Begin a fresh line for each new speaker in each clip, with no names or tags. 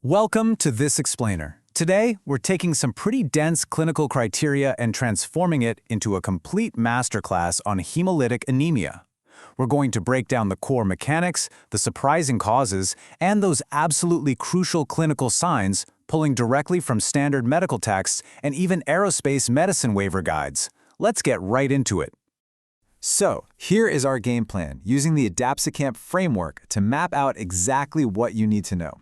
Welcome to This Explainer. Today, we're taking some pretty dense clinical criteria and transforming it into a complete masterclass on hemolytic anemia. We're going to break down the core mechanics, the surprising causes, and those absolutely crucial clinical signs, pulling directly from standard medical texts and even aerospace medicine waiver guides. Let's get right into it. So, here is our game plan, using the Adapsicamp framework to map out exactly what you need to know.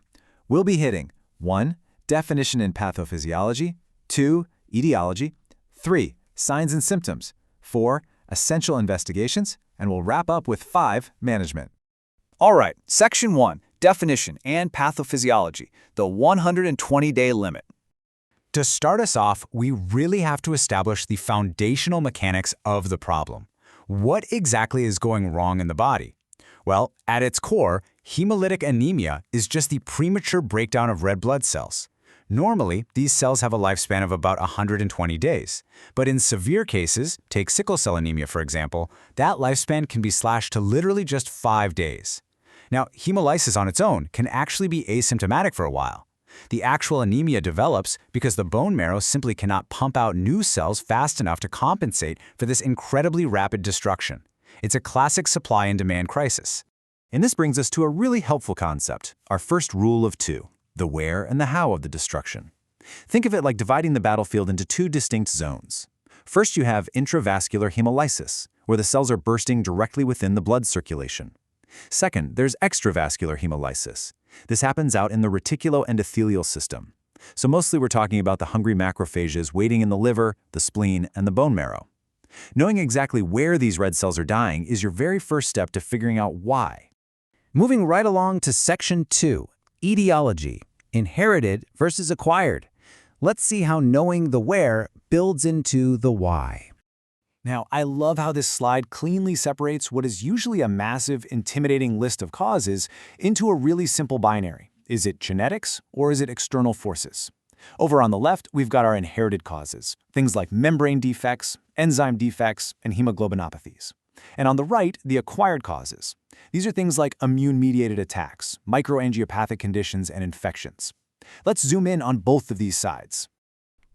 We'll be hitting 1. Definition and pathophysiology, 2. Etiology, 3. Signs and symptoms, 4. Essential investigations, and we'll wrap up with 5. Management.
All right, Section 1, Definition and Pathophysiology, the 120-day limit.
To start us off, we really have to establish the foundational mechanics of the problem. What exactly is going wrong in the body? Well, at its core, hemolytic anemia is just the premature breakdown of red blood cells. Normally, these cells have a lifespan of about 120 days. But in severe cases, take sickle cell anemia for example, that lifespan can be slashed to literally just 5 days. Now, hemolysis on its own can actually be asymptomatic for a while. The actual anemia develops because the bone marrow simply cannot pump out new cells fast enough to compensate for this incredibly rapid destruction. It's a classic supply and demand crisis.
And this brings us to a really helpful concept, our first rule of 2, the where and the how of the destruction. Think of it like dividing the battlefield into 2 distinct zones. First, you have intravascular hemolysis, where the cells are bursting directly within the blood circulation. Second, there's extravascular hemolysis. This happens out in the reticuloendothelial system. So mostly we're talking about the hungry macrophages waiting in the liver, the spleen, and the bone marrow. Knowing exactly where these red cells are dying is your very first step to figuring out why.
Moving right along to Section 2, Etiology, inherited versus acquired. Let's see how knowing the where builds into the why.
Now, I love how this slide cleanly separates what is usually a massive, intimidating list of causes into a really simple binary. Is it genetics or is it external forces? Over on the left, we've got our inherited causes, things like membrane defects, enzyme defects, and hemoglobinopathies. And on the right, the acquired causes. These are things like immune-mediated attacks, microangiopathic conditions, and infections. Let's zoom in on both of these sides.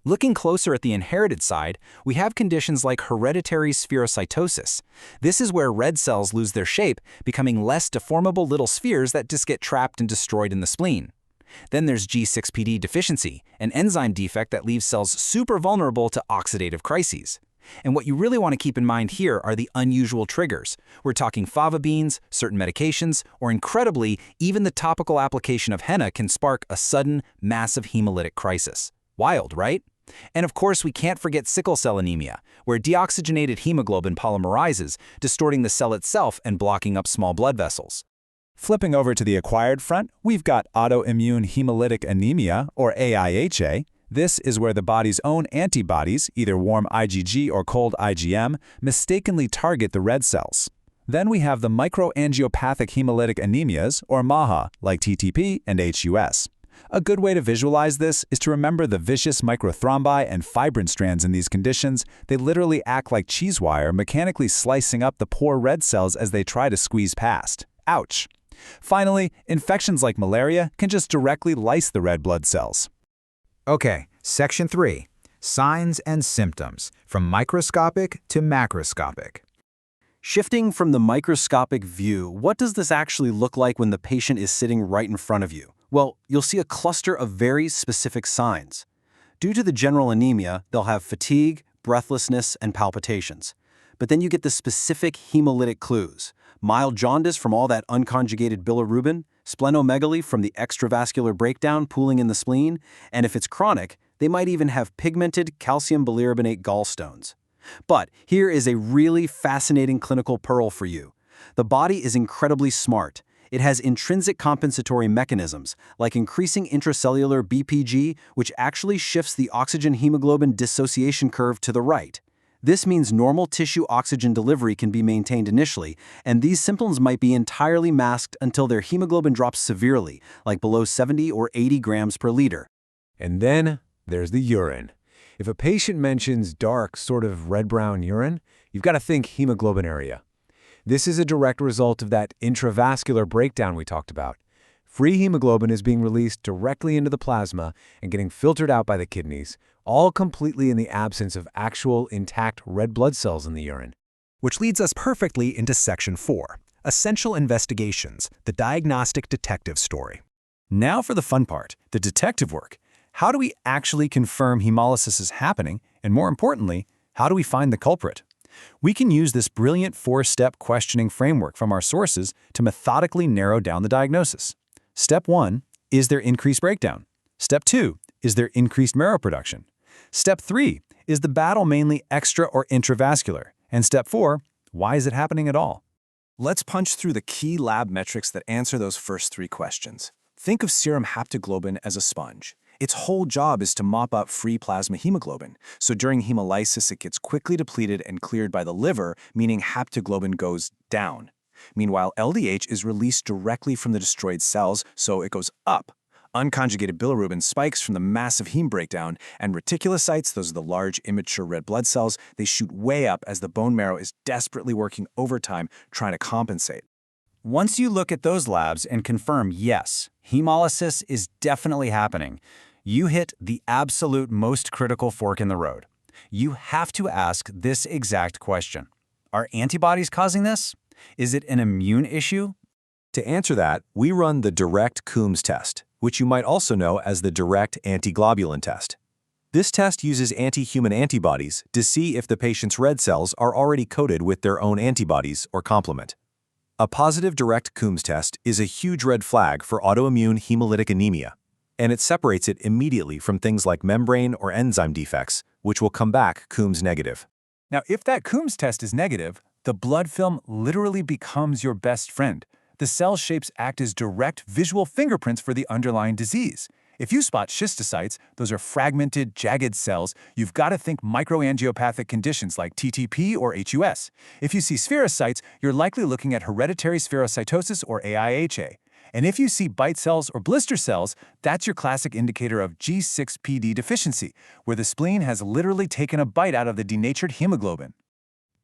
Looking closer at the inherited side, we have conditions like hereditary spherocytosis. This is where red cells lose their shape, becoming less deformable little spheres that just get trapped and destroyed in the spleen. Then there's G6PD deficiency, an enzyme defect that leaves cells super vulnerable to oxidative crises. And what you really want to keep in mind here are the unusual triggers. We're talking fava beans, certain medications, or incredibly, even the topical application of henna can spark a sudden, massive hemolytic crisis. Wild, right? And of course, we can't forget sickle cell anemia, where deoxygenated hemoglobin polymerizes, distorting the cell itself and blocking up small blood vessels.
Flipping over to the acquired front, we've got autoimmune hemolytic anemia, or AIHA. This is where the body's own antibodies, either warm IgG or cold IgM, mistakenly target the red cells. Then we have the microangiopathic hemolytic anemias, or MAHA, like TTP and HUS. A good way to visualize this is to remember the vicious microthrombi and fibrin strands in these conditions. They literally act like cheese wire, mechanically slicing up the poor red cells as they try to squeeze past. Ouch! Finally, infections like malaria can just directly lyse the red blood cells.
Okay, Section 3, Signs and Symptoms, from microscopic to macroscopic.
Shifting from the microscopic view, what does this actually look like when the patient is sitting right in front of you? Well, you'll see a cluster of very specific signs. Due to the general anemia, they'll have fatigue, breathlessness, and palpitations. But then you get the specific hemolytic clues. Mild jaundice from all that unconjugated bilirubin, splenomegaly from the extravascular breakdown pooling in the spleen, and if it's chronic, they might even have pigmented calcium bilirubinate gallstones. But here is a really fascinating clinical pearl for you. The body is incredibly smart. It has intrinsic compensatory mechanisms, like increasing intracellular BPG, which actually shifts the oxygen-hemoglobin dissociation curve to the right. This means normal tissue oxygen delivery can be maintained initially, and these symptoms might be entirely masked until their hemoglobin drops severely, like below 70 or 80 grams per liter.
And then there's the urine. If a patient mentions dark, sort of red-brown urine, you've got to think hemoglobinuria. This is a direct result of that intravascular breakdown we talked about. Free hemoglobin is being released directly into the plasma and getting filtered out by the kidneys, all completely in the absence of actual intact red blood cells in the urine.
Which leads us perfectly into Section 4, Essential Investigations, the Diagnostic Detective Story.
Now for the fun part, the detective work. How do we actually confirm hemolysis is happening, and more importantly, how do we find the culprit? We can use this brilliant 4-step questioning framework from our sources to methodically narrow down the diagnosis. Step 1, is there increased breakdown? Step 2, is there increased marrow production? Step 3, is the battle mainly extra or intravascular? And step 4, why is it happening at all?
Let's punch through the key lab metrics that answer those first 3 questions. Think of serum haptoglobin as a sponge. Its whole job is to mop up free plasma hemoglobin, so during hemolysis it gets quickly depleted and cleared by the liver, meaning haptoglobin goes down. Meanwhile, LDH is released directly from the destroyed cells, so it goes up. Unconjugated bilirubin spikes from the massive heme breakdown, and reticulocytes, those are the large immature red blood cells, they shoot way up as the bone marrow is desperately working overtime trying to compensate.
Once you look at those labs and confirm, yes, hemolysis is definitely happening, you hit the absolute most critical fork in the road. You have to ask this exact question. Are antibodies causing this? Is it an immune issue?
To answer that, we run the direct Coombs test, which you might also know as the direct antiglobulin test. This test uses anti-human antibodies to see if the patient's red cells are already coated with their own antibodies or complement. A positive direct Coombs test is a huge red flag for autoimmune hemolytic anemia, and it separates it immediately from things like membrane or enzyme defects, which will come back Coombs negative.
Now, if that Coombs test is negative, the blood film literally becomes your best friend. The cell shapes act as direct visual fingerprints for the underlying disease. If you spot schistocytes, those are fragmented, jagged cells, you've got to think microangiopathic conditions like TTP or HUS. If you see spherocytes, you're likely looking at hereditary spherocytosis or AIHA. And if you see bite cells or blister cells, that's your classic indicator of G6PD deficiency, where the spleen has literally taken a bite out of the denatured hemoglobin.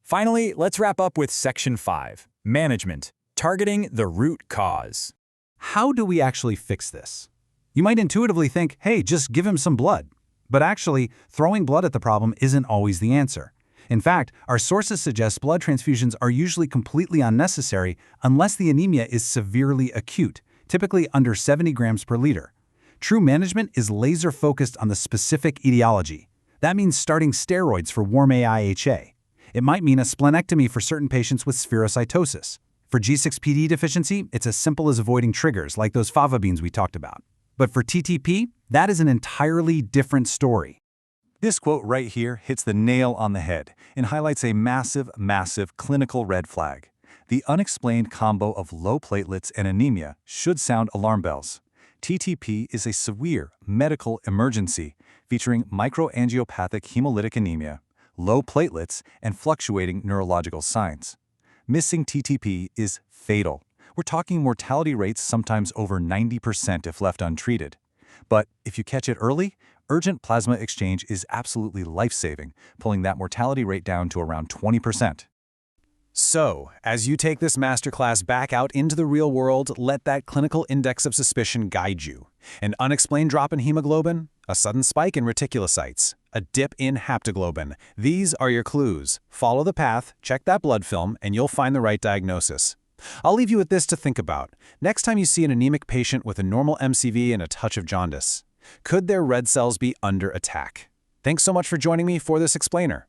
Finally, let's wrap up with Section 5, Management, Targeting the Root Cause.
How do we actually fix this? You might intuitively think, hey, just give him some blood. But actually, throwing blood at the problem isn't always the answer. In fact, our sources suggest blood transfusions are usually completely unnecessary unless the anemia is severely acute, typically under 70 grams per liter. True management is laser-focused on the specific etiology. That means starting steroids for warm AIHA. It might mean a splenectomy for certain patients with spherocytosis. For G6PD deficiency, it's as simple as avoiding triggers like those fava beans we talked about. But for TTP, that is an entirely different story.
This quote right here hits the nail on the head and highlights a massive, massive clinical red flag. The unexplained combo of low platelets and anemia should sound alarm bells. TTP is a severe medical emergency featuring microangiopathic hemolytic anemia, low platelets, and fluctuating neurological signs. Missing TTP is fatal. We're talking mortality rates sometimes over 90% if left untreated. But if you catch it early, urgent plasma exchange is absolutely life-saving, pulling that mortality rate down to around 20%.
So, as you take this masterclass back out into the real world, let that clinical index of suspicion guide you. An unexplained drop in hemoglobin, a sudden spike in reticulocytes, a dip in haptoglobin. These are your clues. Follow the path, check that blood film, and you'll find the right diagnosis. I'll leave you with this to think about. Next time you see an anemic patient with a normal MCV and a touch of jaundice, could their red cells be under attack? Thanks so much for joining me for this explainer.